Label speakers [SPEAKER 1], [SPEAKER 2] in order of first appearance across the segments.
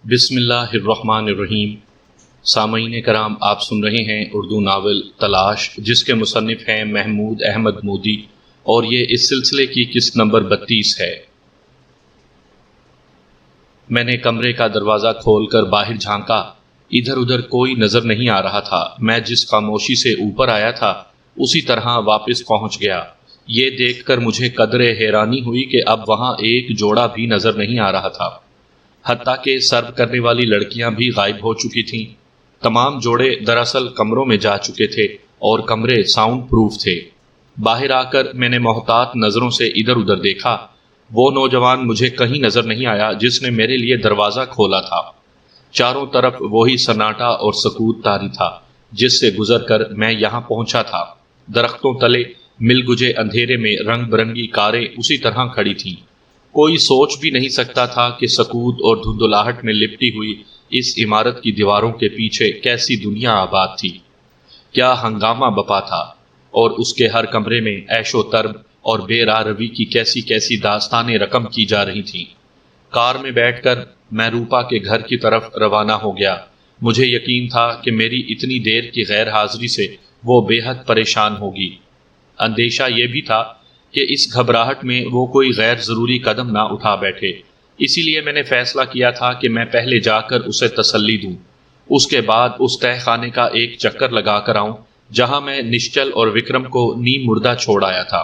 [SPEAKER 1] بسم اللہ الرحمن الرحیم۔ سامعین کرام، آپ سن رہے ہیں اردو ناول تلاش، جس کے مصنف ہیں محمود احمد مودی، اور یہ اس سلسلے کی قسط نمبر 32 ہے۔ میں نے کمرے کا دروازہ کھول کر باہر جھانکا۔ ادھر ادھر کوئی نظر نہیں آ رہا تھا۔ میں جس خاموشی سے اوپر آیا تھا اسی طرح واپس پہنچ گیا۔ یہ دیکھ کر مجھے قدرے حیرانی ہوئی کہ اب وہاں ایک جوڑا بھی نظر نہیں آ رہا تھا، حتیٰ کہ سرو کرنے والی لڑکیاں بھی غائب ہو چکی تھیں۔ تمام جوڑے دراصل کمروں میں جا چکے تھے اور کمرے ساؤنڈ پروف تھے۔ باہر آ کر میں نے محتاط نظروں سے ادھر ادھر دیکھا۔ وہ نوجوان مجھے کہیں نظر نہیں آیا جس نے میرے لیے دروازہ کھولا تھا۔ چاروں طرف وہی سناٹا اور سکوت طاری تھا جس سے گزر کر میں یہاں پہنچا تھا۔ درختوں تلے مل گجے اندھیرے میں رنگ برنگی کاریں اسی طرح کھڑی تھیں۔ کوئی سوچ بھی نہیں سکتا تھا کہ سکوت اور دھندلاہٹ میں لپٹی ہوئی اس عمارت کی دیواروں کے پیچھے کیسی دنیا آباد تھی، کیا ہنگامہ بپا تھا، اور اس کے ہر کمرے میں عیش و طرب اور بے راہ روی کی کیسی کیسی داستانیں رقم کی جا رہی تھیں۔ کار میں بیٹھ کر میں روپا کے گھر کی طرف روانہ ہو گیا۔ مجھے یقین تھا کہ میری اتنی دیر کی غیر حاضری سے وہ بے حد پریشان ہوگی۔ اندیشہ یہ بھی تھا کہ اس گھبراہٹ میں وہ کوئی غیر ضروری قدم نہ اٹھا بیٹھے، اسی لیے میں نے فیصلہ کیا تھا کہ میں پہلے جا کر اسے تسلی دوں، اس کے بعد اس تہہ خانے کا ایک چکر لگا کر آؤں جہاں میں نشچل اور وکرم کو نیم مردہ چھوڑ آیا تھا۔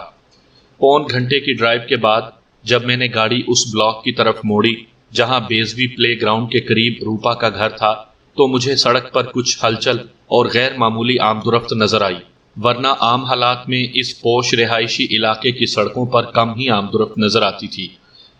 [SPEAKER 1] پون گھنٹے کی ڈرائیو کے بعد جب میں نے گاڑی اس بلاک کی طرف موڑی جہاں بیزوی پلے گراؤنڈ کے قریب روپا کا گھر تھا، تو مجھے سڑک پر کچھ ہلچل اور غیر معمولی آمد و رفت نظر آئی، ورنہ عام حالات میں اس پوش رہائشی علاقے کی سڑکوں پر کم ہی آمد و رفت نظر آتی تھی۔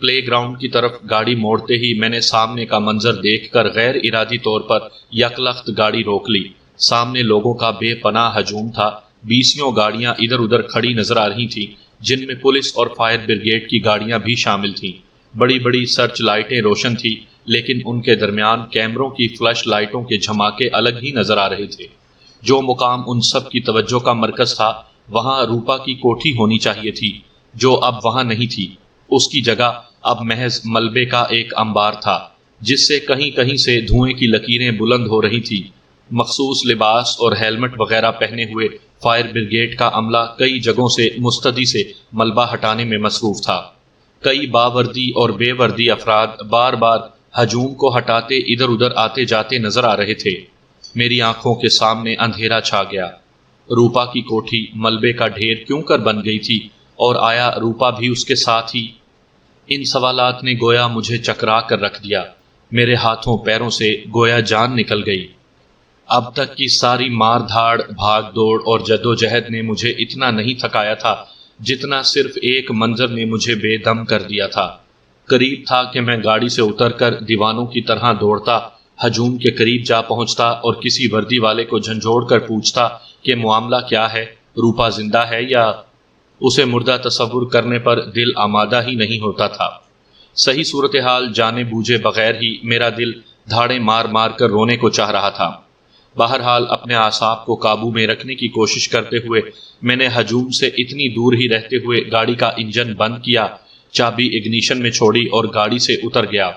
[SPEAKER 1] پلے گراؤنڈ کی طرف گاڑی موڑتے ہی میں نے سامنے کا منظر دیکھ کر غیر ارادی طور پر یکلخت گاڑی روک لی۔ سامنے لوگوں کا بے پناہ ہجوم تھا۔ 20 گاڑیاں ادھر ادھر کھڑی نظر آ رہی تھیں، جن میں پولیس اور فائر بریگیڈ کی گاڑیاں بھی شامل تھیں۔ بڑی بڑی سرچ لائٹیں روشن تھیں، لیکن ان کے درمیان کیمروں کی فلش لائٹوں کے جھماکے الگ ہی نظر آ رہے تھے۔ جو مقام ان سب کی توجہ کا مرکز تھا، وہاں روپا کی کوٹھی ہونی چاہیے تھی، جو اب وہاں نہیں تھی۔ اس کی جگہ اب محض ملبے کا ایک انبار تھا جس سے کہیں کہیں سے دھوئیں کی لکیریں بلند ہو رہی تھیں۔ مخصوص لباس اور ہیلمٹ وغیرہ پہنے ہوئے فائر بریگیڈ کا عملہ کئی جگہوں سے مستدی سے ملبہ ہٹانے میں مصروف تھا۔ کئی باوردی اور بے وردی افراد بار بار ہجوم کو ہٹاتے ادھر ادھر آتے جاتے نظر آ رہے تھے۔ میری آنکھوں کے سامنے اندھیرا چھا گیا۔ روپا کی کوٹھی ملبے کا ڈھیر کیوں کر بن گئی تھی، اور آیا روپا بھی اس کے ساتھ ہی؟ ان سوالات نے گویا مجھے چکرا کر رکھ دیا۔ میرے ہاتھوں پیروں سے گویا جان نکل گئی۔ اب تک کی ساری مار دھاڑ، بھاگ دوڑ اور جدوجہد نے مجھے اتنا نہیں تھکایا تھا جتنا صرف ایک منظر نے مجھے بے دم کر دیا تھا۔ قریب تھا کہ میں گاڑی سے اتر کر دیوانوں کی طرح دوڑتا، ہجوم کے قریب جا پہنچتا اور کسی وردی والے کو جھنجھوڑ کر پوچھتا کہ معاملہ کیا ہے، روپا زندہ ہے یا؟ اسے مردہ تصور کرنے پر دل آمادہ ہی نہیں ہوتا تھا۔ صحیح صورتحال جانے بوجھے بغیر ہی میرا دل دھاڑیں مار مار کر رونے کو چاہ رہا تھا۔ بہرحال اپنے اعصاب کو قابو میں رکھنے کی کوشش کرتے ہوئے میں نے ہجوم سے اتنی دور ہی رہتے ہوئے گاڑی کا انجن بند کیا، چابی اگنیشن میں چھوڑی اور گاڑی سے اتر گیا۔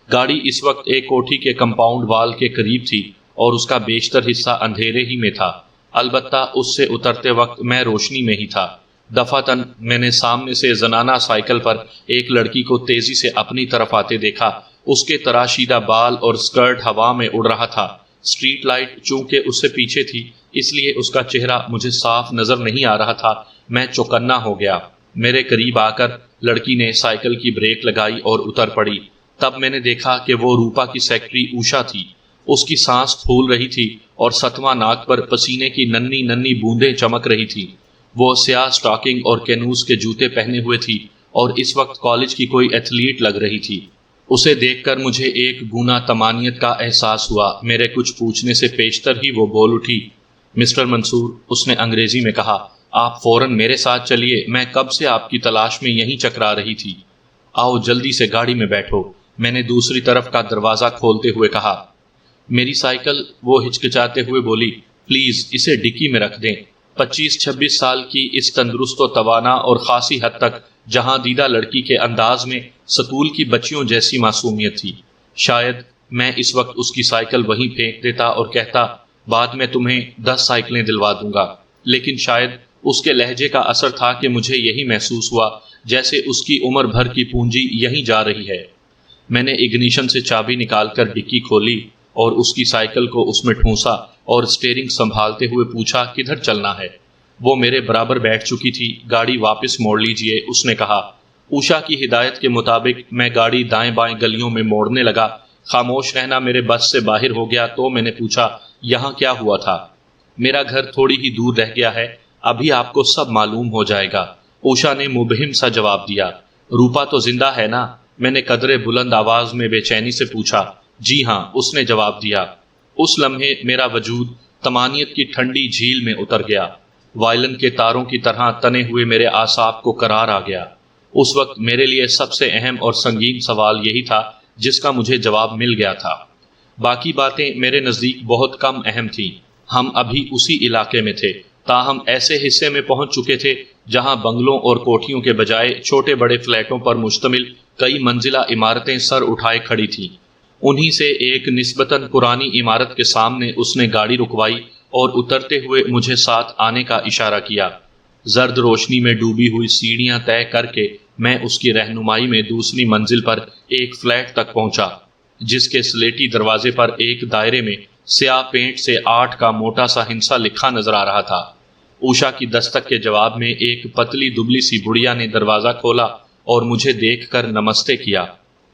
[SPEAKER 1] گاڑی اس وقت ایک کوٹھی کے کمپاؤنڈ وال کے قریب تھی اور اس کا بیشتر حصہ اندھیرے ہی میں تھا، البتہ اس سے اترتے وقت میں روشنی میں ہی تھا۔ دفعتاً میں نے سامنے سے زنانہ سائیکل پر ایک لڑکی کو تیزی سے اپنی طرف آتے دیکھا۔ اس کے تراشیدہ بال اور سکرٹ ہوا میں اڑ رہا تھا۔ اسٹریٹ لائٹ چونکہ اس سے پیچھے تھی، اس لیے اس کا چہرہ مجھے صاف نظر نہیں آ رہا تھا۔ میں چوکنا ہو گیا۔ میرے قریب آ کر لڑکی نے سائیکل کی بریک لگائی اور اتر پڑی۔ تب میں نے دیکھا کہ وہ روپا کی سیکرٹری اوشا تھی۔ اس کی سانس پھول رہی تھی اور ستواں ناک پر پسینے کی ننھی ننھی بوندیں چمک رہی تھی۔ وہ سیاہ سٹاکنگ اور کینوس کے جوتے پہنے ہوئے تھی اور اس وقت کالج کی کوئی ایتھلیٹ لگ رہی تھی۔ اسے دیکھ کر مجھے ایک گونا طمانینت کا احساس ہوا۔ میرے کچھ پوچھنے سے پیشتر ہی وہ بول اٹھی۔ مسٹر منصور، اس نے انگریزی میں کہا، آپ فوراً میرے ساتھ چلیے، میں کب سے آپ کی تلاش میں یہیں چکرا رہی تھی۔ آؤ جلدی سے گاڑی میں بیٹھو، میں نے دوسری طرف کا دروازہ کھولتے ہوئے کہا۔ میری سائیکل، وہ ہچکچاتے ہوئے بولی، پلیز اسے ڈکی میں رکھ دیں۔ 25-26 سال کی اس تندرست و توانا اور خاصی حد تک جہاں دیدہ لڑکی کے انداز میں سکول کی بچیوں جیسی معصومیت تھی۔ شاید میں اس وقت اس کی سائیکل وہیں پھینک دیتا اور کہتا بعد میں تمہیں 10 سائیکلیں دلوا دوں گا، لیکن شاید اس کے لہجے کا اثر تھا کہ مجھے یہی محسوس ہوا جیسے اس کی عمر بھر کی پونجی یہیں جا رہی ہے۔ میں نے اگنیشن سے چابی نکال کر ڈکی کھولی اور اس کی سائیکل کو اس میں ٹھونسا اور اسٹیئرنگ سنبھالتے ہوئے پوچھا کدھر چلنا ہے۔ وہ میرے برابر بیٹھ چکی تھی۔ گاڑی واپس موڑ لیجئے، اس نے کہا۔ اوشا کی ہدایت کے مطابق میں گاڑی دائیں بائیں گلیوں میں موڑنے لگا۔ خاموش رہنا میرے بس سے باہر ہو گیا تو میں نے پوچھا یہاں کیا ہوا تھا؟ میرا گھر تھوڑی ہی دور رہ گیا ہے، ابھی آپ کو سب معلوم ہو جائے گا، اوشا نے مبہم سا جواب دیا۔ روپا تو زندہ ہے نا؟ میں نے قدرے بلند آواز میں بے چینی سے پوچھا۔ جی ہاں، اس نے جواب دیا۔ اس لمحے میرا وجود طمانینت کی ٹھنڈی جھیل میں اتر گیا۔ وائلن کے تاروں کی طرح تنے ہوئے میرے اعصاب کو قرار آ گیا۔ اس وقت میرے لیے سب سے اہم اور سنگین سوال یہی تھا جس کا مجھے جواب مل گیا تھا۔ باقی باتیں میرے نزدیک بہت کم اہم تھیں۔ ہم ابھی اسی علاقے میں تھے، تاہم ایسے حصے میں پہنچ چکے تھے جہاں بنگلوں اور کوٹھیوں کے بجائے چھوٹے بڑے فلیٹوں پر مشتمل کئی منزلہ عمارتیں سر اٹھائے کھڑی تھیں۔ انہی سے ایک نسبتاً پرانی عمارت کے سامنے اس نے گاڑی رکوائی اور اترتے ہوئے مجھے ساتھ آنے کا اشارہ کیا۔ زرد روشنی میں ڈوبی ہوئی سیڑھیاں طے کر کے میں اس کی رہنمائی میں دوسری منزل پر ایک فلیٹ تک پہنچا، جس کے سلیٹی دروازے پر ایک دائرے میں سیاہ پینٹ سے 8 کا موٹا سا ہندسہ لکھا نظر آ رہا تھا۔ اوشا کی دستک کے جواب میں ایک پتلی دبلی سی بڑھیا نے دروازہ کھولا اور مجھے دیکھ کر نمستے کیا۔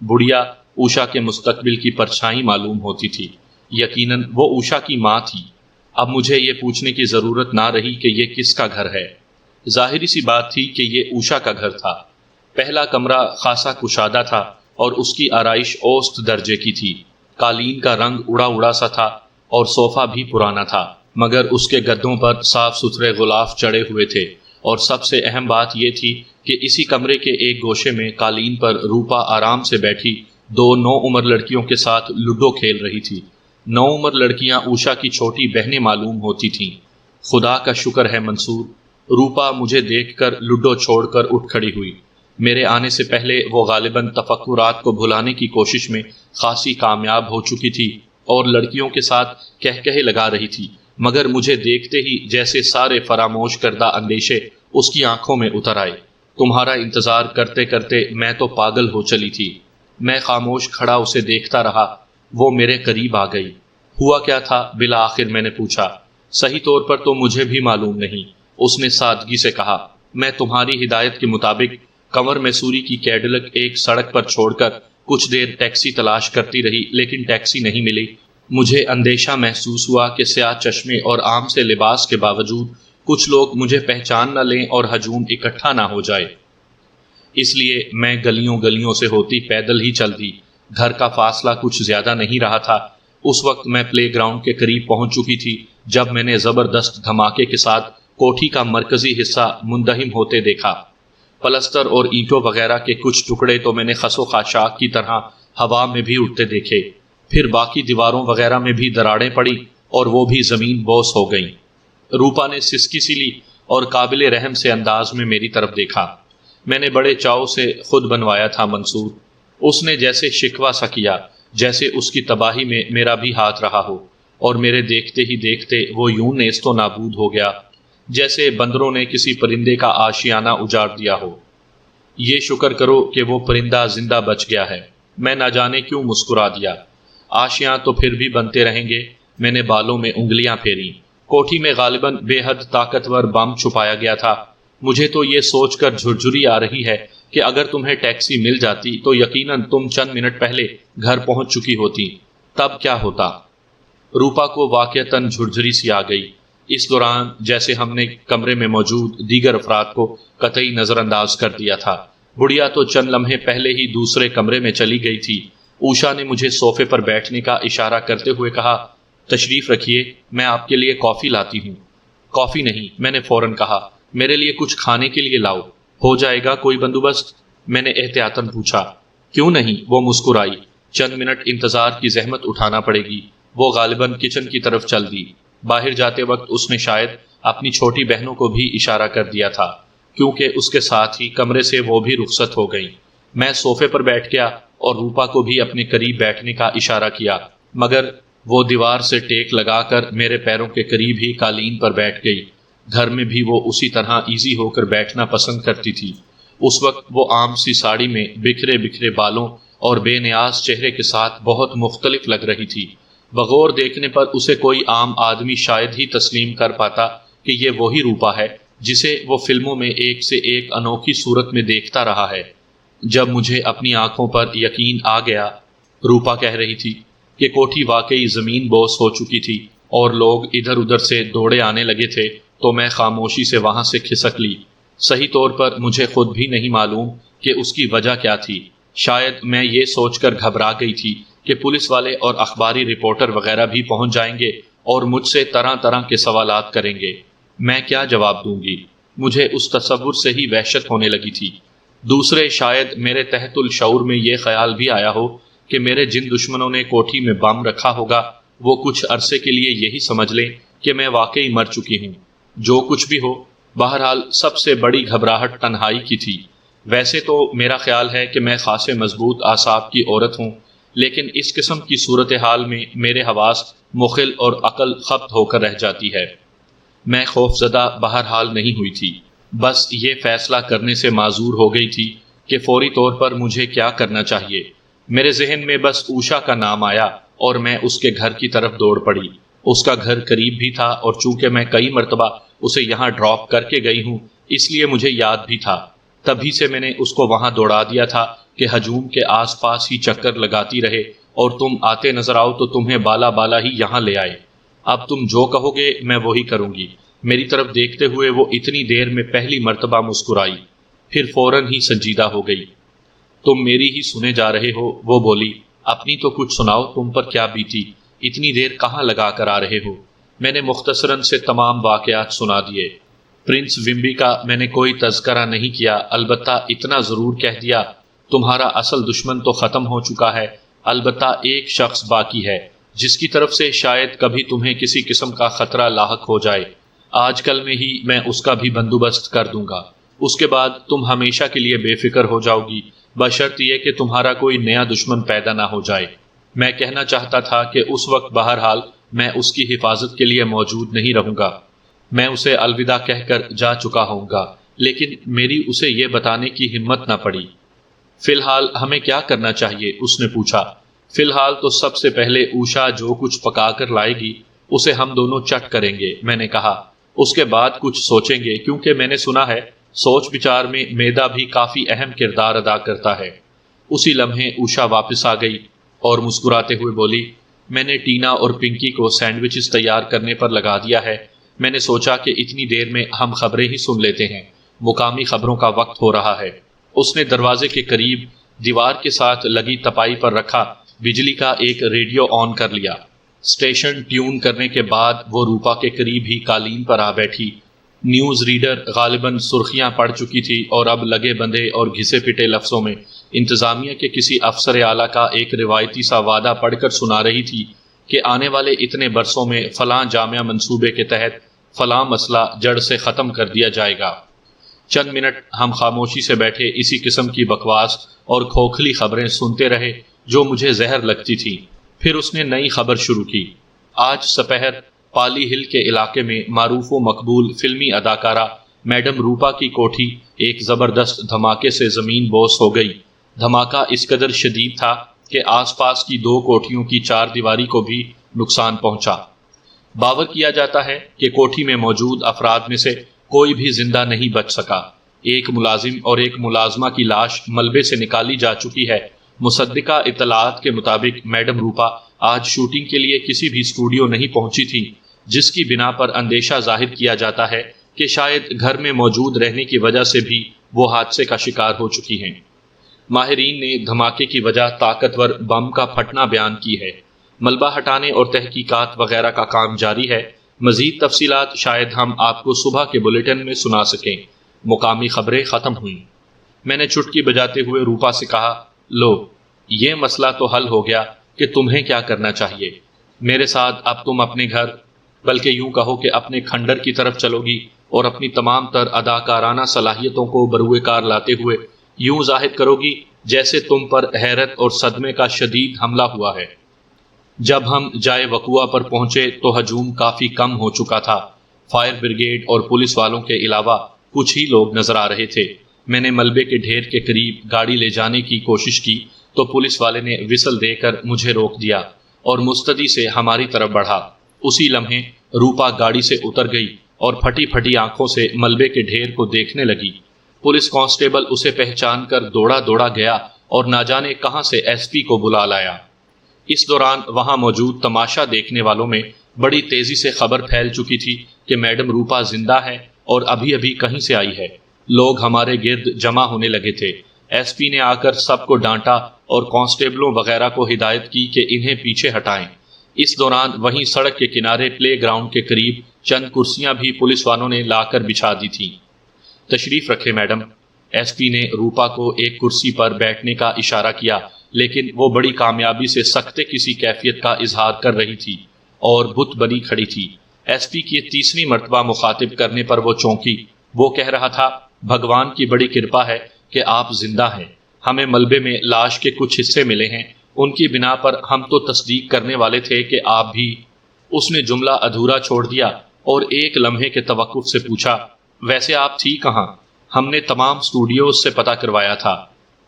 [SPEAKER 1] بڑھیا اوشا کے مستقبل کی پرچھائی معلوم ہوتی تھی۔ یقیناً وہ اوشا کی ماں تھی۔ اب مجھے یہ پوچھنے کی ضرورت نہ رہی کہ یہ کس کا گھر ہے۔ ظاہری سی بات تھی کہ یہ اوشا کا گھر تھا۔ پہلا کمرہ خاصا کشادہ تھا اور اس کی آرائش اوسط درجے کی تھی۔ قالین کا رنگ اڑا اڑا سا تھا اور صوفہ بھی پرانا تھا، مگر اس کے گدوں پر صاف ستھرے غلاف چڑھے ہوئے تھے، اور سب سے اہم بات یہ تھی کہ اسی کمرے کے ایک گوشے میں قالین پر روپا آرام سے بیٹھی 2 نوعمر لڑکیوں کے ساتھ لوڈو کھیل رہی تھی۔ نوعمر لڑکیاں اوشا کی چھوٹی بہنیں معلوم ہوتی تھیں۔ خدا کا شکر ہے منصور، روپا مجھے دیکھ کر لوڈو چھوڑ کر اٹھ کھڑی ہوئی۔ میرے آنے سے پہلے وہ غالباً تفکرات کو بھلانے کی کوشش میں خاصی کامیاب ہو چکی تھی اور لڑکیوں کے ساتھ کہکہے لگا رہی تھی، مگر مجھے دیکھتے ہی جیسے سارے فراموش کردہ اندیشے اس کی آنکھوں میں اتر آئے۔ تمہارا انتظار کرتے کرتے میں تو پاگل ہو چلی تھی۔ میں خاموش کھڑا اسے دیکھتا رہا۔ وہ میرے قریب آ گئی۔ ہوا کیا تھا بالآخر میں نے پوچھا۔ صحیح طور پر تو مجھے بھی معلوم نہیں، اس نے سادگی سے کہا۔ میں تمہاری ہدایت کے مطابق کنور میسوری کی کیڈلک ایک سڑک پر چھوڑ کر کچھ دیر ٹیکسی تلاش کرتی رہی، لیکن ٹیکسی نہیں ملی۔ مجھے اندیشہ محسوس ہوا کہ سیاہ چشمے اور عام سے لباس کے باوجود کچھ لوگ مجھے پہچان نہ لیں اور ہجوم اکٹھا نہ ہو جائے۔ اس لیے میں گلیوں گلیوں سے ہوتی پیدل ہی چل دی۔ گھر کا فاصلہ کچھ زیادہ نہیں رہا تھا۔ اس وقت میں پلے گراؤنڈ کے قریب پہنچ چکی تھی جب میں نے زبردست دھماکے کے ساتھ کوٹھی کا مرکزی حصہ مندہم ہوتے دیکھا۔ پلستر اور اینٹوں وغیرہ کے کچھ ٹکڑے تو میں نے خس و خاشاک کی طرح ہوا میں بھی اڑتے دیکھے۔ پھر باقی دیواروں وغیرہ میں بھی دراڑیں پڑی اور وہ بھی زمین بوس ہو گئیں۔ روپا نے سسکی سی لی اور قابل رحم سے انداز میں میری طرف دیکھا۔ میں نے بڑے چاؤ سے خود بنوایا تھا منصور۔ اس نے جیسے شکوہ سا کیا، جیسے اس کی تباہی میں میرا بھی ہاتھ رہا ہو، اور میرے دیکھتے ہی دیکھتے وہ یوں نیست و نابود ہو گیا جیسے بندروں نے کسی پرندے کا آشیانہ اجاڑ دیا ہو۔ یہ شکر کرو کہ وہ پرندہ زندہ بچ گیا ہے۔ میں نہ جانے کیوں مسکرا دیا۔ آشیاں تو پھر بھی بنتے رہیں گے۔ میں نے بالوں میں انگلیاں پھیری۔ کوٹھی میں غالباً بے حد طاقتور بم چھپایا گیا تھا۔ مجھے تو یہ سوچ کر جھرجھری آ رہی ہے کہ اگر تمہیں ٹیکسی مل جاتی تو یقیناً تم چند منٹ پہلے گھر پہنچ چکی ہوتی۔ تب کیا ہوتا؟ روپا کو واقعتاً جھرجھری سی آ گئی۔ اس دوران جیسے ہم نے کمرے میں موجود دیگر افراد کو قطعی نظر انداز کر دیا تھا۔ بڑھیا تو چند لمحے پہلے ہی دوسرے کمرے میں چلی گئی تھی۔ اوشا نے مجھے صوفے پر بیٹھنے کا اشارہ کرتے ہوئے کہا، تشریف رکھیے، میں آپ کے لیے کافی لاتی ہوں۔ کافی نہیں، میں نے فوراً کہا، میرے لیے کچھ کھانے کے لیے لاؤ۔ ہو جائے گا کوئی بندوبست؟ میں نے احتیاطاً پوچھا۔ کیوں نہیں، وہ مسکرائی۔ چند منٹ انتظار کی زحمت اٹھانا پڑے گی۔ وہ غالباً کچن کی طرف چل دی۔ باہر جاتے وقت اس نے شاید اپنی چھوٹی بہنوں کو بھی اشارہ کر دیا تھا، کیونکہ اس کے ساتھ ہی کمرے سے وہ بھی رخصت ہو گئیں۔ میں صوفے پر بیٹھ گیا اور روپا کو بھی اپنے قریب بیٹھنے کا اشارہ کیا، مگر وہ دیوار سے ٹیک لگا کر میرے پیروں کے قریب ہی قالین پر بیٹھ گئی۔ گھر میں بھی وہ اسی طرح ایزی ہو کر بیٹھنا پسند کرتی تھی۔ اس وقت وہ عام سی ساڑی میں بکھرے بکھرے بالوں اور بے نیاز چہرے کے ساتھ بہت مختلف لگ رہی تھی۔ بغور دیکھنے پر اسے کوئی عام آدمی شاید ہی تسلیم کر پاتا کہ یہ وہی روپا ہے جسے وہ فلموں میں ایک سے ایک انوکھی صورت میں دیکھتا رہا ہے۔ جب مجھے اپنی آنکھوں پر یقین آ گیا، روپا کہہ رہی تھی، کہ کوٹھی واقعی زمین بوس ہو چکی تھی اور لوگ ادھر ادھر سے دوڑے آنے لگے تھے، تو میں خاموشی سے وہاں سے کھسک لی۔ صحیح طور پر مجھے خود بھی نہیں معلوم کہ اس کی وجہ کیا تھی۔ شاید میں یہ سوچ کر گھبرا گئی تھی کہ پولیس والے اور اخباری رپورٹر وغیرہ بھی پہنچ جائیں گے اور مجھ سے طرح طرح کے سوالات کریں گے۔ میں کیا جواب دوں گی؟ مجھے اس تصور سے ہی وحشت ہونے لگی تھی۔ دوسرے شاید میرے تحت الشعور میں یہ خیال بھی آیا ہو کہ میرے جن دشمنوں نے کوٹھی میں بم رکھا ہوگا وہ کچھ عرصے کے لیے یہی سمجھ لیں کہ میں واقعی مر چکی ہوں۔ جو کچھ بھی ہو، بہرحال سب سے بڑی گھبراہٹ تنہائی کی تھی۔ ویسے تو میرا خیال ہے کہ میں خاصے مضبوط اعصاب کی عورت ہوں، لیکن اس قسم کی صورتحال میں میرے حواس مخل اور عقل خبت ہو کر رہ جاتی ہے۔ میں خوف زدہ بہرحال نہیں ہوئی تھی، بس یہ فیصلہ کرنے سے معذور ہو گئی تھی کہ فوری طور پر مجھے کیا کرنا چاہیے۔ میرے ذہن میں بس اوشا کا نام آیا اور میں اس کے گھر کی طرف دوڑ پڑی۔ اس کا گھر قریب بھی تھا اور چونکہ میں کئی مرتبہ اسے یہاں ڈراپ کر کے گئی ہوں، اس لیے مجھے یاد بھی تھا۔ تبھی سے میں نے اس کو وہاں دوڑا دیا تھا کہ ہجوم کے آس پاس ہی چکر لگاتی رہے اور تم آتے نظر آؤ تو تمہیں بالا بالا ہی یہاں لے آئے۔ اب تم جو کہو گے میں وہی کروں گی۔ میری طرف دیکھتے ہوئے وہ اتنی دیر میں پہلی مرتبہ مسکرائی، پھر فوراً ہی سنجیدہ ہو گئی۔ تم میری ہی سنے جا رہے ہو، وہ بولی۔ اپنی تو کچھ سناؤ، تم پر کیا بیتی؟ اتنی دیر کہاں لگا کر آ رہے ہو؟ میں نے مختصراً سے تمام واقعات سنا دیے۔ پرنس ومبی کا میں نے کوئی تذکرہ نہیں کیا، البتہ اتنا ضرور کہہ دیا، تمہارا اصل دشمن تو ختم ہو چکا ہے، البتہ ایک شخص باقی ہے جس کی طرف سے شاید کبھی تمہیں کسی قسم کا خطرہ لاحق ہو جائے۔ آج کل میں ہی میں اس کا بھی بندوبست کر دوں گا۔ اس کے بعد تم ہمیشہ کے لیے بے فکر ہو جاؤ گی، بشرط یہ کہ تمہارا کوئی نیا دشمن پیدا نہ ہو جائے۔ میں کہنا چاہتا تھا کہ اس وقت بہرحال میں اس کی حفاظت کے لیے موجود نہیں رہوں گا، میں اسے الوداع کہہ کر جا چکا ہوں گا، لیکن میری اسے یہ بتانے کی ہمت نہ پڑی۔ فی الحال ہمیں کیا کرنا چاہیے؟ اس نے پوچھا۔ فی الحال تو سب سے پہلے اوشا جو کچھ پکا کر لائے گی اسے ہم دونوں چٹ کریں گے، میں نے کہا۔ اس کے بعد کچھ سوچیں گے، کیونکہ میں نے سنا ہے سوچ بچار میں میدا بھی کافی اہم کردار ادا کرتا ہے۔ اسی لمحے اوشا واپس آ گئی اور مسکراتے ہوئے بولی، میں نے ٹینا اور پنکی کو سینڈوچز تیار کرنے پر لگا دیا ہے۔ میں نے سوچا کہ اتنی دیر میں ہم خبریں ہی سن لیتے ہیں، مقامی خبروں کا وقت ہو رہا ہے۔ اس نے دروازے کے قریب دیوار کے ساتھ لگی تپائی پر رکھا بجلی کا ایک ریڈیو آن کر لیا۔ اسٹیشن ٹیون کرنے کے بعد وہ روپا کے قریب ہی قالین پر آ بیٹھی۔ نیوز ریڈر غالباً سرخیاں پڑ چکی تھی اور اب لگے بندھے اور گھسے پٹے لفظوں میں انتظامیہ کے کسی افسر اعلیٰ کا ایک روایتی سا وعدہ پڑھ کر سنا رہی تھی کہ آنے والے اتنے برسوں میں فلاں جامعہ منصوبے کے تحت فلاں مسئلہ جڑ سے ختم کر دیا جائے گا۔ چند منٹ ہم خاموشی سے بیٹھے اسی قسم کی بکواس اور کھوکھلی خبریں سنتے رہے جو مجھے زہر لگتی تھی۔ پھر اس نے نئی خبر شروع کی۔ آج سپہر پالی ہل کے علاقے میں معروف و مقبول فلمی اداکارہ میڈم روپا کی کوٹھی ایک زبردست دھماکے سے زمین بوس ہو گئی۔ دھماکہ اس قدر شدید تھا کہ آس پاس کی 2 کوٹھیوں کی 4 دیواری کو بھی نقصان پہنچا۔ باور کیا جاتا ہے کہ کوٹھی میں موجود افراد میں سے کوئی بھی زندہ نہیں بچ سکا۔ ایک ملازم اور ایک ملازمہ کی لاش ملبے سے نکالی جا چکی ہے۔ مصدقہ اطلاعات کے مطابق میڈم روپا آج شوٹنگ کے لیے کسی بھی اسٹوڈیو نہیں پہنچی تھی، جس کی بنا پر اندیشہ ظاہر کیا جاتا ہے کہ شاید گھر میں موجود رہنے کی وجہ سے بھی وہ حادثے کا شکار ہو چکی ہیں۔ ماہرین نے دھماکے کی وجہ طاقتور بم کا پھٹنا بیان کی ہے۔ ملبہ ہٹانے اور تحقیقات وغیرہ کا کام جاری ہے۔ مزید تفصیلات شاید ہم آپ کو صبح کے بلیٹن میں سنا سکیں۔ مقامی خبریں ختم ہوئیں۔ میں نے چٹکی بجاتے ہوئے روپا سے کہا، لو، یہ مسئلہ تو حل ہو گیا کہ تمہیں کیا کرنا چاہیے۔ میرے ساتھ اب تم اپنے گھر، بلکہ یوں کہو کہ اپنے کھنڈر کی طرف چلو گی اور اپنی تمام تر اداکارانہ صلاحیتوں کو بروئے کار لاتے ہوئے یوں ظاہر کرو گی جیسے تم پر حیرت اور صدمے کا شدید حملہ ہوا ہے۔ جب ہم جائے وقوع پر پہنچے تو ہجوم کافی کم ہو چکا تھا۔ فائر بریگیڈ اور پولیس والوں کے علاوہ کچھ ہی لوگ نظر آ رہے تھے۔ میں نے ملبے کے ڈھیر کے قریب گاڑی لے جانے کی کوشش کی تو پولیس والے نے وسل دے کر مجھے روک دیا اور مستدی سے ہماری طرف بڑھا۔ اسی لمحے روپا گاڑی سے اتر گئی اور پھٹی پھٹی آنکھوں سے ملبے کے ڈھیر کو دیکھنے لگی۔ پولیس کانسٹیبل اسے پہچان کر دوڑا دوڑا گیا اور نہ جانے کہاں سے ایس پی کو بلا لایا۔ اس دوران وہاں موجود تماشا دیکھنے والوں میں بڑی تیزی سے خبر پھیل چکی تھی کہ میڈم روپا زندہ ہے اور ابھی ابھی کہیں سے آئی ہے۔ لوگ ہمارے گرد جمع ہونے لگے تھے۔ ایس پی نے آ کر سب کو ڈانٹا اور کانسٹیبلوں وغیرہ کو ہدایت کی کہ انہیں پیچھے ہٹائیں۔ اس دوران وہیں سڑک کے کنارے پلے گراؤنڈ کے قریب چند کرسیاں بھی پولیس والوں نے لا کر بچھا دی تھیں۔ تشریف رکھے میڈم۔ ایس پی نے روپا کو ایک کرسی پر بیٹھنے کا اشارہ کیا، لیکن وہ بڑی کامیابی سے سخت کسی کیفیت کا اظہار کر رہی تھی اور بت بنی کھڑی تھی۔ ایس پی کی تیسری مرتبہ مخاطب کرنے پر وہ چونکی۔ وہ کہہ رہا تھا، بھگوان کی بڑی کرپا ہے کہ آپ زندہ ہیں۔ ہمیں ملبے میں لاش کے کچھ حصے ملے ہیں، ان کی بنا پر ہم تو تصدیق کرنے والے تھے کہ آپ بھی۔ اس نے جملہ ادھورا چھوڑ دیا اور ایک لمحے کے توقف سے پوچھا، ویسے آپ تھی کہاں؟ ہم نے تمام اسٹوڈیوز سے پتہ کروایا تھا۔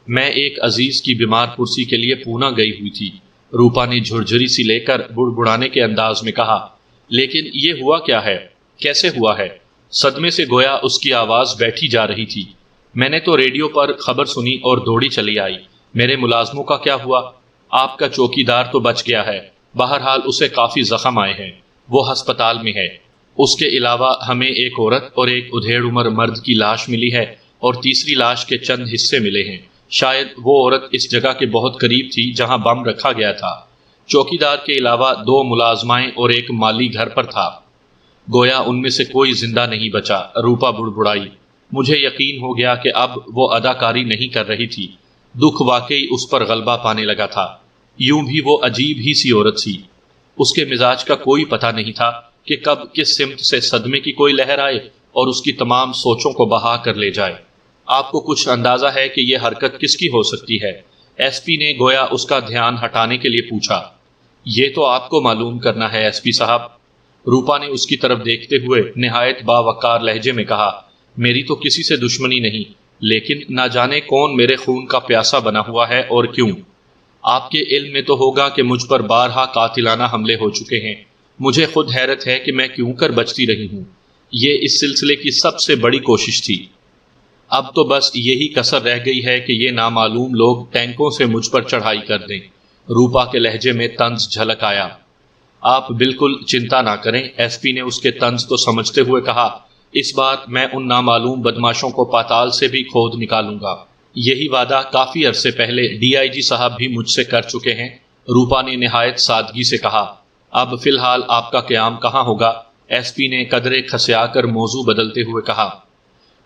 [SPEAKER 1] میں ایک عزیز کی بیمار پرسی کے لیے پونا گئی ہوئی تھی، روپا نے جھرجھری سی لے کر بڑبڑانے کے انداز میں کہا۔ لیکن یہ ہوا کیا ہے؟ کیسے ہوا ہے؟ صدمے سے گویا اس کی آواز بیٹھی جا رہی تھی۔ میں نے تو ریڈیو پر خبر سنی اور دوڑی چلی آئی۔ میرے ملازموں کا کیا ہوا؟ آپ کا چوکی دار تو بچ گیا ہے، بہرحال اسے کافی زخم آئے ہیں، وہ ہسپتال میں ہے۔ اس کے علاوہ ہمیں ایک عورت اور ایک ادھیڑ عمر مرد کی لاش ملی ہے اور تیسری لاش کے چند حصے ملے ہیں۔ شاید وہ عورت اس جگہ کے بہت قریب تھی جہاں بم رکھا گیا تھا۔ چوکی دار کے علاوہ 2 ملازمائیں اور ایک مالی گھر پر تھا۔ گویا ان میں سے کوئی زندہ نہیں بچا، روپا بڑبڑائی۔ مجھے یقین ہو گیا کہ اب وہ اداکاری نہیں کر رہی تھی، دکھ واقعی اس پر غلبہ پانے لگا تھا۔ یوں بھی وہ عجیب ہی سی عورت تھی، اس کے مزاج کا کوئی پتہ نہیں تھا کہ کب کس سمت سے صدمے کی کوئی لہر آئے اور اس کی تمام سوچوں کو بہا کر لے جائے۔ آپ کو کچھ اندازہ ہے کہ یہ حرکت کس کی ہو سکتی ہے؟ ایس پی نے گویا اس کا دھیان ہٹانے کے لیے پوچھا۔ یہ تو آپ کو معلوم کرنا ہے ایس پی صاحب۔ روپا نے اس کی طرف دیکھتے ہوئے نہایت باوقار لہجے میں کہا، میری تو کسی سے دشمنی نہیں، لیکن نہ جانے کون میرے خون کا پیاسا بنا ہوا ہے اور کیوں۔ آپ کے علم میں تو ہوگا کہ مجھ پر بارہا قاتلانہ حملے ہو چکے ہیں۔ مجھے خود حیرت ہے کہ میں کیوں کر بچتی رہی ہوں۔ یہ اس سلسلے کی سب سے بڑی کوشش تھی۔ اب تو بس یہی کسر رہ گئی ہے کہ یہ نامعلوم لوگ ٹینکوں سے مجھ پر چڑھائی کر دیں۔ روپا کے لہجے میں طنز جھلک آیا۔ آپ بالکل چنتا نہ کریں، ایس پی نے اس کے طنز کو سمجھتے ہوئے کہا، اس بار میں ان نامعلوم بدماشوں کو پاتال سے بھی کھود نکالوں گا۔ یہی وعدہ کافی عرصے پہلے ڈی آئی جی صاحب بھی مجھ سے کر چکے ہیں، روپا نے نہایت سادگی سے کہا۔ اب فی الحال آپ کا قیام کہاں ہوگا؟ ایس پی نے قدرے کھسیا کر موضوع بدلتے ہوئے کہا۔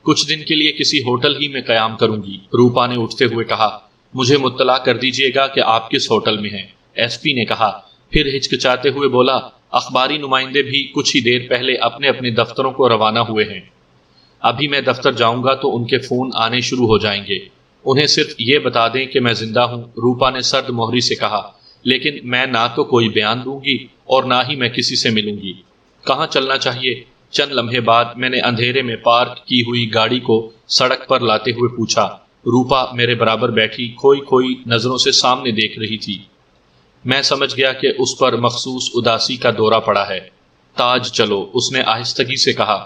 [SPEAKER 1] کچھ دن کے لیے کسی ہوٹل ہی میں قیام کروں گی، روپا نے اٹھتے ہوئے کہا۔ مجھے مطلع کر دیجیے گا کہ آپ کس ہوٹل میں ہیں، ایس پی نے کہا، پھر ہچکچاتے ہوئے بولا، اخباری نمائندے بھی کچھ ہی دیر پہلے اپنے اپنے دفتروں کو روانہ ہوئے ہیں۔ ابھی میں دفتر جاؤں گا تو ان کے فون آنے شروع ہو جائیں گے، انہیں صرف یہ بتا دیں کہ میں زندہ ہوں، روپا نے سرد مہری سے کہا، لیکن میں نہ تو کوئی بیان دوں گی اور نہ ہی میں کسی سے ملوں گی۔ کہاں چلنا چاہیے؟ چند لمحے بعد میں نے اندھیرے میں پارک کی ہوئی گاڑی کو سڑک پر لاتے ہوئے پوچھا۔ روپا میرے برابر بیٹھی کھوئی کھوئی نظروں سے سامنے دیکھ رہی تھی۔ میں سمجھ گیا کہ اس پر مخصوص اداسی کا دورہ پڑا ہے۔ تاج چلو، اس نے آہستگی سے کہا۔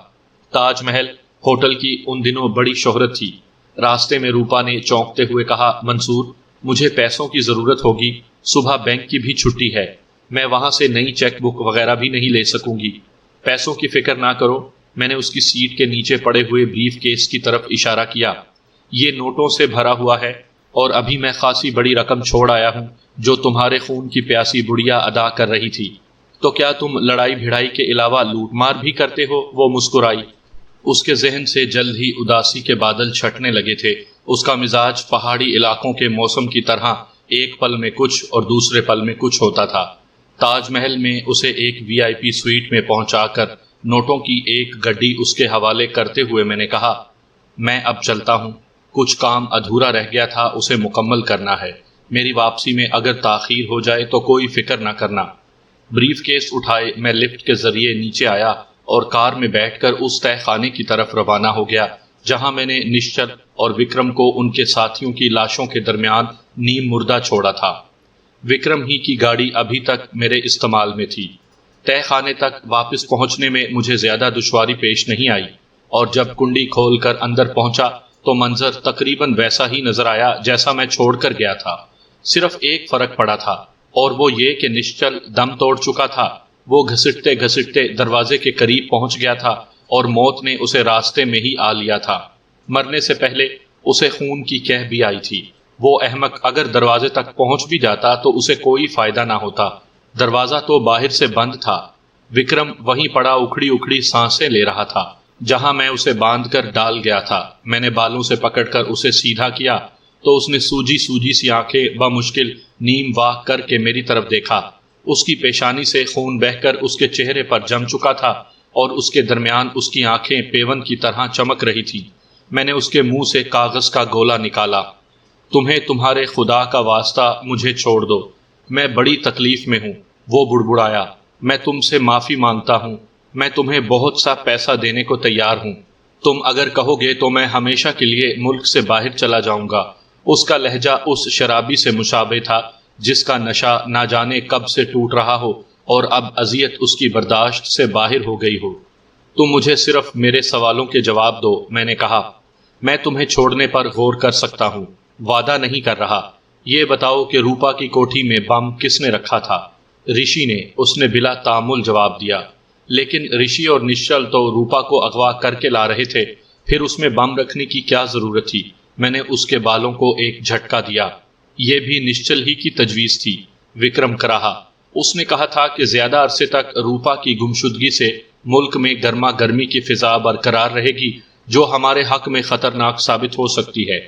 [SPEAKER 1] تاج محل ہوٹل کی ان دنوں بڑی شہرت تھی۔ راستے میں روپا نے چونکتے ہوئے کہا، منصور، مجھے پیسوں کی ضرورت ہوگی، صبح بینک کی بھی چھٹی ہے، میں وہاں سے نئی چیک بک وغیرہ بھی نہیں لے سکوں گی۔ پیسوں کی فکر نہ کرو، میں نے اس کی سیٹ کے نیچے پڑے ہوئے بریف کیس کی طرف اشارہ کیا، یہ نوٹوں سے بھرا ہوا ہے اور ابھی میں خاصی بڑی رقم چھوڑ آیا ہوں جو تمہارے خون کی پیاسی بڑھیا ادا کر رہی تھی۔ تو کیا تم لڑائی بھڑائی کے علاوہ لوٹ مار بھی کرتے ہو؟ وہ مسکرائی۔ اس کے ذہن سے جلد ہی اداسی کے بادل چھٹنے لگے تھے۔ اس کا مزاج پہاڑی علاقوں کے موسم کی طرح ایک پل میں کچھ اور دوسرے پل میں کچھ ہوتا تھا۔ تاج محل میں اسے ایک وی آئی پی سویٹ میں پہنچا کر نوٹوں کی ایک گڈی اس کے حوالے کرتے ہوئے میں نے کہا، میں اب چلتا ہوں۔ کچھ کام ادھورا رہ گیا تھا، اسے مکمل کرنا ہے۔ میری واپسی میں اگر تاخیر ہو جائے تو کوئی فکر نہ کرنا۔ بریف کیس اٹھائے میں لفٹ کے ذریعے نیچے آیا اور کار میں بیٹھ کر اس تہہ خانے کی طرف روانہ ہو گیا جہاں میں نے نشچل اور وکرم کو ان کے ساتھیوں کی لاشوں کے درمیان نیم مردہ چھوڑا تھا۔ وکرم ہی کی گاڑی ابھی تک میرے استعمال میں تھی۔ تہہ خانے تک واپس پہنچنے میں مجھے زیادہ دشواری پیش نہیں آئی، اور جب کنڈی کھول کر اندر پہنچا تو منظر تقریباً ویسا ہی نظر آیا جیسا میں چھوڑ کر گیا تھا۔ صرف ایک فرق پڑا تھا، اور وہ یہ کہ نشچل دم توڑ چکا تھا۔ وہ گھسٹتے گھسٹتے دروازے کے قریب پہنچ گیا تھا اور موت نے اسے راستے میں ہی آ لیا تھا۔ مرنے سے پہلے اسے خون کی کہہ بھی آئی تھی۔ وہ احمق اگر دروازے تک پہنچ بھی جاتا تو اسے کوئی فائدہ نہ ہوتا، دروازہ تو باہر سے بند تھا۔ وکرم وہیں پڑا اکھڑی اکھڑی سانسیں لے رہا تھا جہاں میں اسے باندھ کر ڈال گیا تھا۔ میں نے بالوں سے پکڑ کر اسے سیدھا کیا تو اس نے سوجی سوجی سی آنکھیں بمشکل نیم واہ کر کے میری طرف دیکھا۔ اس کی پیشانی سے خون بہہ کر اس کے چہرے پر جم چکا تھا اور اس کے درمیان اس کی آنکھیں پیون کی طرح چمک رہی تھی۔ میں نے اس کے منہ سے کاغذ کا گولا نکالا۔ تمہیں تمہارے خدا کا واسطہ مجھے چھوڑ دو، میں بڑی تکلیف میں ہوں، وہ بڑبڑایا۔ میں تم سے معافی مانگتا ہوں، میں تمہیں بہت سا پیسہ دینے کو تیار ہوں، تم اگر کہو گے تو میں ہمیشہ کے لیے ملک سے باہر چلا جاؤں گا۔ اس کا لہجہ اس شرابی سے مشابہ تھا جس کا نشہ نہ جانے کب سے ٹوٹ رہا ہو اور اب اذیت اس کی برداشت سے باہر ہو گئی ہو۔ تم مجھے صرف میرے سوالوں کے جواب دو، میں نے کہا۔ میں تمہیں چھوڑنے پر غور کر سکتا ہوں، وعدہ نہیں کر رہا۔ یہ بتاؤ کہ روپا کی کوٹھی میں بم کس نے رکھا تھا؟ رشی نے، اس نے بلا تعامل جواب دیا۔ لیکن رشی اور نشچل تو روپا کو اغوا کر کے لا رہے تھے، پھر اس میں بم رکھنے کی کیا ضرورت تھی؟ میں نے اس کے بالوں کو ایک جھٹکا دیا۔ یہ بھی نشچل ہی کی تجویز تھی، وکرم کراہا۔ اس نے کہا تھا کہ زیادہ عرصے تک روپا کی گمشدگی سے ملک میں گرما گرمی کی فضا برقرار رہے گی جو ہمارے حق میں خطرناک ثابت ہو سکتی ہے۔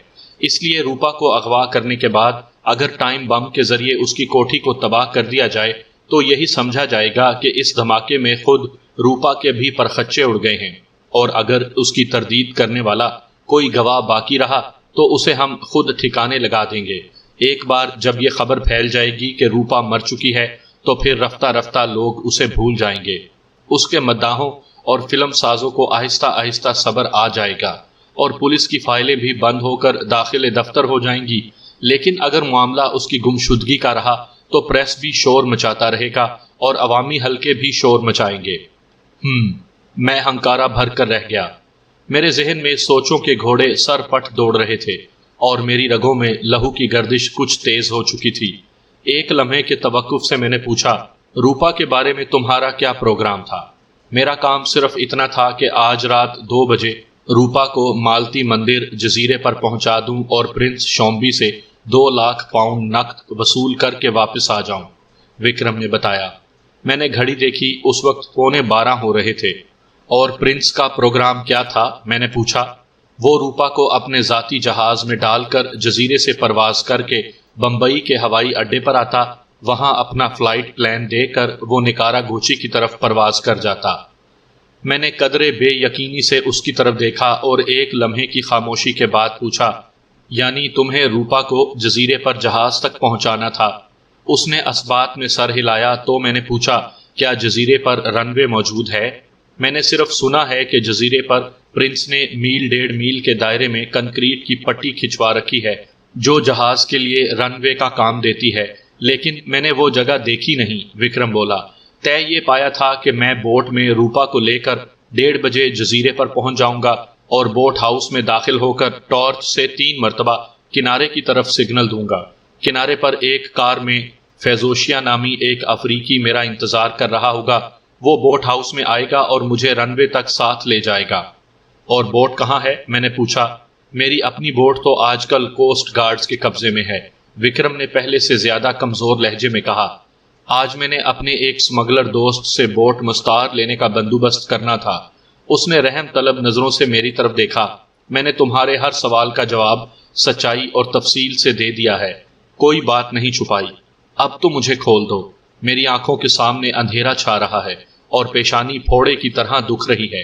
[SPEAKER 1] اس لیے روپا کو اغوا کرنے کے بعد اگر ٹائم بم کے ذریعے اس کی کوٹھی کو تباہ کر دیا جائے تو یہی سمجھا جائے گا کہ اس دھماکے میں خود روپا کے بھی پرخچے اڑ گئے ہیں، اور اگر اس کی تردید کرنے والا کوئی گواہ باقی رہا تو اسے ہم خود ٹھکانے لگا دیں گے۔ ایک بار جب یہ خبر پھیل جائے گی کہ روپا مر چکی ہے تو پھر رفتہ رفتہ لوگ اسے بھول جائیں گے۔ اس کے مداحوں اور فلم سازوں کو آہستہ آہستہ صبر آ جائے گا اور پولیس کی فائلیں بھی بند ہو کر داخل دفتر ہو جائیں گی۔ لیکن اگر معاملہ اس کی گمشدگی کا رہا تو پریس بھی شور مچاتا رہے گا اور عوامی حلقے بھی شور مچائیں گے۔ میں ہنکارا بھر کر رہ گیا۔ میرے ذہن میں سوچوں کے گھوڑے سر پٹ دوڑ رہے تھے اور میری رگوں میں لہو کی گردش کچھ تیز ہو چکی تھی۔ ایک لمحے کے توقف سے میں نے پوچھا، روپا کے بارے میں تمہارا کیا پروگرام تھا؟ میرا کام صرف اتنا تھا کہ آج رات 2 بجے روپا کو مالتی مندر جزیرے پر پہنچا دوں اور پرنس شومبی سے 2 لاکھ پاؤنڈ نقد وصول کر کے واپس آ جاؤں، وکرم نے بتایا۔ میں نے گھڑی دیکھی، اس وقت 11:15 ہو رہے تھے۔ اور پرنس کا پروگرام کیا تھا؟ میں نے پوچھا۔ وہ روپا کو اپنے ذاتی جہاز میں ڈال کر جزیرے سے پرواز کر کے بمبئی کے ہوائی اڈے پر آتا، وہاں اپنا فلائٹ پلان دے کر وہ نکارا گوچی کی طرف پرواز کر جاتا۔ میں نے قدرے بے یقینی سے اس کی طرف دیکھا اور ایک لمحے کی خاموشی کے بعد پوچھا، یعنی تمہیں روپا کو جزیرے پر جہاز تک پہنچانا تھا؟ اس نے اثبات میں سر ہلایا تو میں نے پوچھا، کیا جزیرے پر رن وے موجود ہے؟ میں نے صرف سنا ہے کہ جزیرے پر پرنس نے 1.5 میل کے دائرے میں کنکریٹ کی پٹی کھچوا رکھی ہے جو جہاز کے لیے رن وے کا کام دیتی ہے، لیکن میں نے وہ جگہ دیکھی نہیں، وکرم بولا۔ طے یہ پایا تھا کہ میں بوٹ میں روپا کو لے کر 1:30 بجے جزیرے پر پہنچ جاؤں گا اور بوٹ ہاؤس میں داخل ہو کر ٹارچ سے 3 مرتبہ کنارے کی طرف سگنل دوں گا۔ کنارے پر ایک کار میں فیزوشیا نامی ایک افریقی میرا انتظار کر رہا ہوگا۔ وہ بوٹ ہاؤس میں آئے گا اور مجھے رن وے تک ساتھ لے جائے گا۔ اور بوٹ کہاں ہے؟ میں نے پوچھا۔ میری اپنی بوٹ تو آج کل کوسٹ گارڈز کے قبضے میں ہے، وکرم نے پہلے سے زیادہ کمزور لہجے میں کہا۔ آج میں نے اپنے ایک سمگلر دوست سے بوٹ مستعار لینے کا بندوبست کرنا تھا۔ اس نے رحم طلب نظروں سے میری طرف دیکھا۔ میں نے تمہارے ہر سوال کا جواب سچائی اور تفصیل سے دے دیا ہے، کوئی بات نہیں چھپائی۔ اب تو مجھے کھول دو۔ میری آنکھوں کے سامنے اندھیرا چھا رہا ہے اور پیشانی پھوڑے کی طرح دکھ رہی ہے۔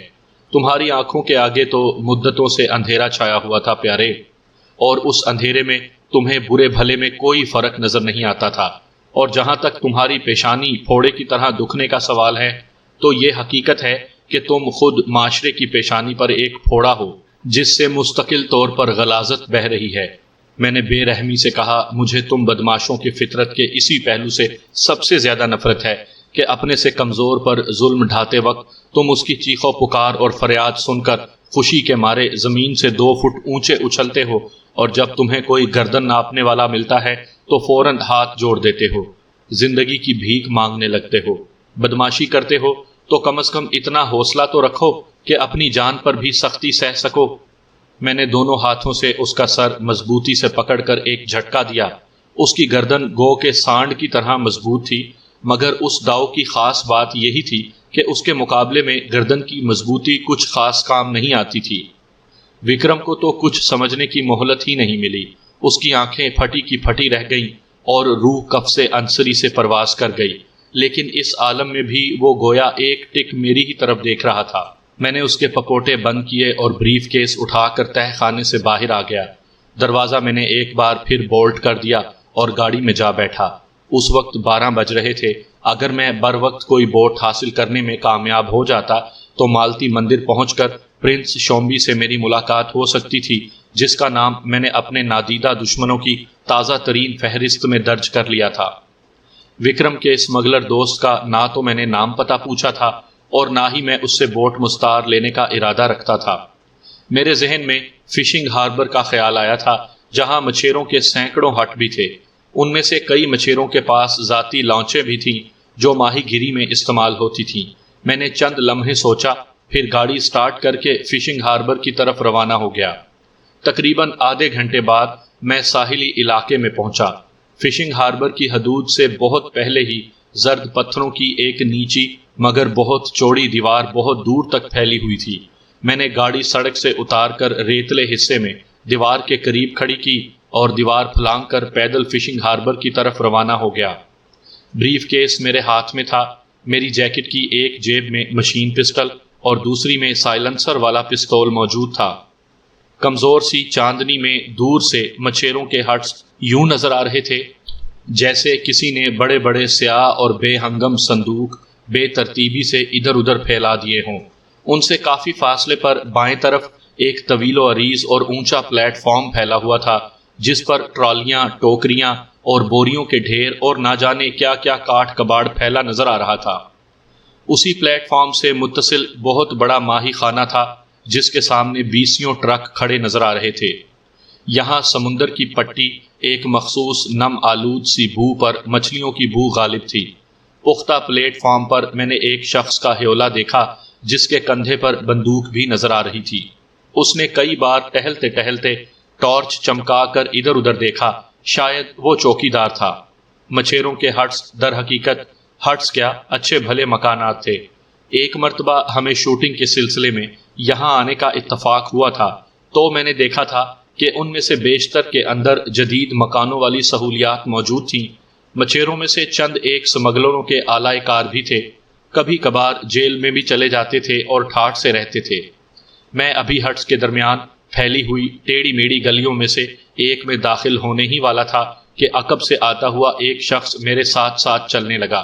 [SPEAKER 1] تمہاری آنکھوں کے آگے تو مدتوں سے اندھیرا چھایا ہوا تھا پیارے۔ اور اس اندھیرے میں تمہیں برے بھلے میں کوئی فرق نظر نہیں آتا تھا، اور جہاں تک تمہاری پیشانی پھوڑے کی طرح دکھنے کا سوال ہے تو یہ حقیقت ہے کہ تم خود معاشرے کی پیشانی پر ایک پھوڑا ہو جس سے مستقل طور پر غلاظت بہہ رہی ہے۔ میں نے بے رحمی سے کہا، مجھے تم بدماشوں کی فطرت کے اسی پہلو سے سب سے زیادہ نفرت ہے کہ اپنے سے کمزور پر ظلم ڈھاتے وقت تم اس کی چیخ و پکار اور فریاد سن کر خوشی کے مارے زمین سے 2 فٹ اونچے اچھلتے ہو، اور جب تمہیں کوئی گردن ناپنے والا ملتا ہے تو فوراً ہاتھ جوڑ دیتے ہو، زندگی کی بھیک مانگنے لگتے ہو۔ بدماشی کرتے ہو تو کم از کم اتنا حوصلہ تو رکھو کہ اپنی جان پر بھی سختی سہ سکو۔ میں نے دونوں ہاتھوں سے اس کا سر مضبوطی سے پکڑ کر ایک جھٹکا دیا۔ اس کی گردن گو کے سانڈ کی طرح مضبوط تھی، مگر اس داؤ کی خاص بات یہی تھی کہ اس کے مقابلے میں گردن کی مضبوطی کچھ خاص کام نہیں آتی تھی۔ وکرم کو تو کچھ سمجھنے کی مہلت ہی نہیں ملی۔ اس کی آنکھیں پھٹی کی پھٹی رہ گئیں اور روح کف سے انصری سے پرواز کر گئی، لیکن اس عالم میں بھی وہ گویا ایک ٹک میری ہی طرف دیکھ رہا تھا۔ میں نے اس کے پپوٹے بند کیے اور بریف کیس اٹھا کر تہہ خانے سے باہر آ گیا۔ دروازہ میں نے ایک بار پھر بولٹ کر دیا اور گاڑی میں جا بیٹھا۔ اس وقت 12 بج رہے تھے۔ اگر میں بر وقت کوئی بوٹ حاصل کرنے میں کامیاب ہو جاتا تو مالتی مندر پہنچ کر پرنس شومبی سے میری ملاقات ہو سکتی تھی، جس کا نام میں نے اپنے نادیدہ دشمنوں کی تازہ ترین فہرست میں درج کر لیا تھا۔ وکرم کے اسمگلر دوست کا نہ تو میں نے نام پتہ پوچھا تھا اور نہ ہی میں اس سے بوٹ مستعار لینے کا ارادہ رکھتا تھا۔ میرے ذہن میں فشنگ ہاربر کا خیال آیا تھا، جہاں مچھیروں کے سینکڑوں ہٹ بھی تھے۔ ان میں سے کئی مچھیروں کے پاس ذاتی لانچیں بھی تھیں جو ماہی گیری میں استعمال ہوتی تھیں۔ میں نے چند لمحے سوچا، پھر گاڑی سٹارٹ کر کے فشنگ ہاربر کی طرف روانہ ہو گیا۔ تقریباً آدھے گھنٹے بعد میں ساحلی علاقے میں پہنچا۔ فشنگ ہاربر کی حدود سے بہت پہلے ہی زرد پتھروں کی ایک نیچی مگر بہت چوڑی دیوار بہت دور تک پھیلی ہوئی تھی۔ میں نے گاڑی سڑک سے اتار کر ریتلے حصے میں دیوار کے قریب کھڑی کی اور دیوار پھلانگ کر پیدل فشنگ ہاربر کی طرف روانہ ہو گیا۔ بریف کیس میرے ہاتھ میں تھا۔ میری جیکٹ کی ایک جیب میں مشین پسٹل اور دوسری میں سائلنسر والا پستول موجود تھا۔ کمزور سی چاندنی میں دور سے مچھیروں کے ہٹس یوں نظر آ رہے تھے جیسے کسی نے بڑے بڑے سیاہ اور بے ہنگم صندوق بے ترتیبی سے ادھر ادھر پھیلا دیے ہوں۔ ان سے کافی فاصلے پر بائیں طرف ایک طویل و عریض اور اونچا پلیٹ فارم پھیلا ہوا تھا، جس پر ٹرالیاں، ٹوکریاں اور بوریوں کے ڈھیر اور نہ جانے کیا کیا کاٹ کباڑ پھیلا نظر آ رہا تھا۔ اسی پلیٹ فارم سے متصل بہت بڑا ماہی خانہ تھا، جس کے سامنے 20 ٹرک کھڑے نظر آ رہے تھے۔ یہاں سمندر کی پٹی ایک مخصوص نم آلود سی بو پر مچھلیوں کی بو غالب تھی۔ پختہ پلیٹ فارم پر میں نے ایک شخص کا ہیولا دیکھا جس کے کندھے پر بندوق بھی نظر آ رہی تھی۔ اس نے کئی بار ٹہلتے ٹہلتے ٹارچ چمکا کر ادھر ادھر دیکھا، شاید وہ چوکی دار تھا۔ مچھیروں کے ہٹس در حقیقت ہٹس کیا، اچھے بھلے مکانات تھے۔ ایک مرتبہ ہمیں شوٹنگ کے سلسلے میں یہاں آنے کا اتفاق ہوا تھا تو میں نے دیکھا تھا کہ ان میں سے بیشتر کے اندر جدید مکانوں والی سہولیات موجود تھیں۔ مچھیروں میں سے چند ایک سمگلروں کے آلائے کار بھی تھے، کبھی کبھار جیل میں بھی چلے جاتے تھے اور ٹھاٹھ سے رہتے تھے۔ میں ابھی ہٹس کے درمیان پھیلی ہوئی ٹیڑھی میڑھی گلیوں میں سے ایک میں داخل ہونے ہی والا تھا کہ عقب سے آتا ہوا ایک شخص میرے ساتھ ساتھ چلنے لگا۔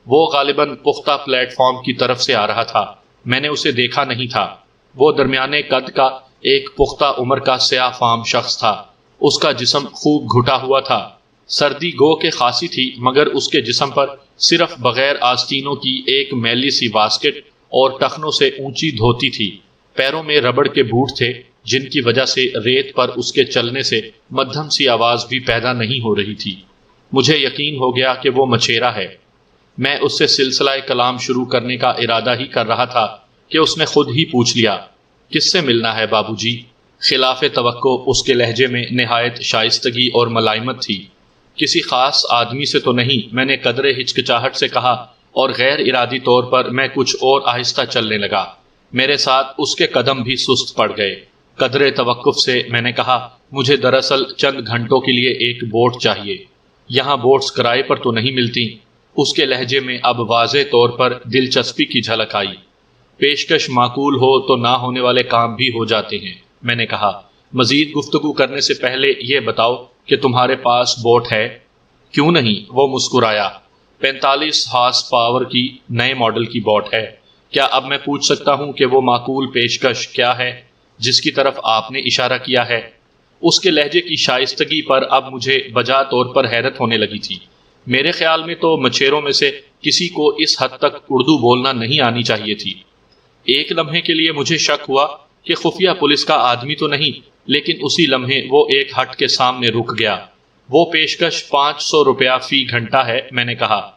[SPEAKER 1] وہ غالباً پختہ پلیٹ فارم کی طرف سے آ رہا تھا۔ میں نے اسے دیکھا نہیں تھا۔ وہ درمیانے قد کا ایک پختہ عمر کا سیاہ فام شخص تھا۔ اس کا جسم خوب گھٹا ہوا تھا۔ سردی گو کے خاصی تھی، مگر اس کے جسم پر صرف بغیر آستینوں کی ایک میلی سی واسکٹ اور ٹخنوں سے اونچی دھوتی تھی۔ پیروں میں ربڑ کے بوٹ تھے جن کی وجہ سے ریت پر اس کے چلنے سے مدھم سی آواز بھی پیدا نہیں ہو رہی تھی۔ مجھے یقین ہو گیا کہ وہ مچھیرا ہے۔ میں اس سے سلسلہ کلام شروع کرنے کا ارادہ ہی کر رہا تھا کہ اس نے خود ہی پوچھ لیا، کس سے ملنا ہے بابو جی؟ خلاف توقع اس کے لہجے میں نہایت شائستگی اور ملائمت تھی۔ کسی خاص آدمی سے تو نہیں، میں نے قدرے ہچکچاہٹ سے کہا، اور غیر ارادی طور پر میں کچھ اور آہستہ چلنے لگا۔ میرے ساتھ اس کے قدم بھی سست پڑ گئے۔ قدرے توقف سے میں نے کہا، مجھے دراصل چند گھنٹوں کے لیے ایک بوٹ چاہیے۔ یہاں بوٹس کرائے پر تو نہیں ملتی۔ اس کے لہجے میں اب واضح طور پر دلچسپی کی جھلک آئی۔ پیشکش معقول ہو تو نہ ہونے والے کام بھی ہو جاتے ہیں، میں نے کہا۔ مزید گفتگو کرنے سے پہلے یہ بتاؤ کہ تمہارے پاس بوٹ ہے؟ کیوں نہیں، وہ مسکرایا۔ 45 ہارس پاور کی نئے ماڈل کی بوٹ ہے۔ کیا اب میں پوچھ سکتا ہوں کہ وہ معقول پیشکش کیا ہے جس کی طرف آپ نے اشارہ کیا ہے؟ اس کے لہجے کی شائستگی پر اب مجھے بجا طور پر حیرت ہونے لگی تھی۔ میرے خیال میں تو مچھیروں میں سے کسی کو اس حد تک اردو بولنا نہیں آنی چاہیے تھی۔ ایک لمحے کے لیے مجھے شک ہوا کہ خفیہ پولیس کا آدمی تو نہیں، لیکن اسی لمحے وہ ایک ہٹ کے سامنے رک گیا۔ وہ پیشکش 500 روپیہ فی گھنٹہ ہے، میں نے کہا۔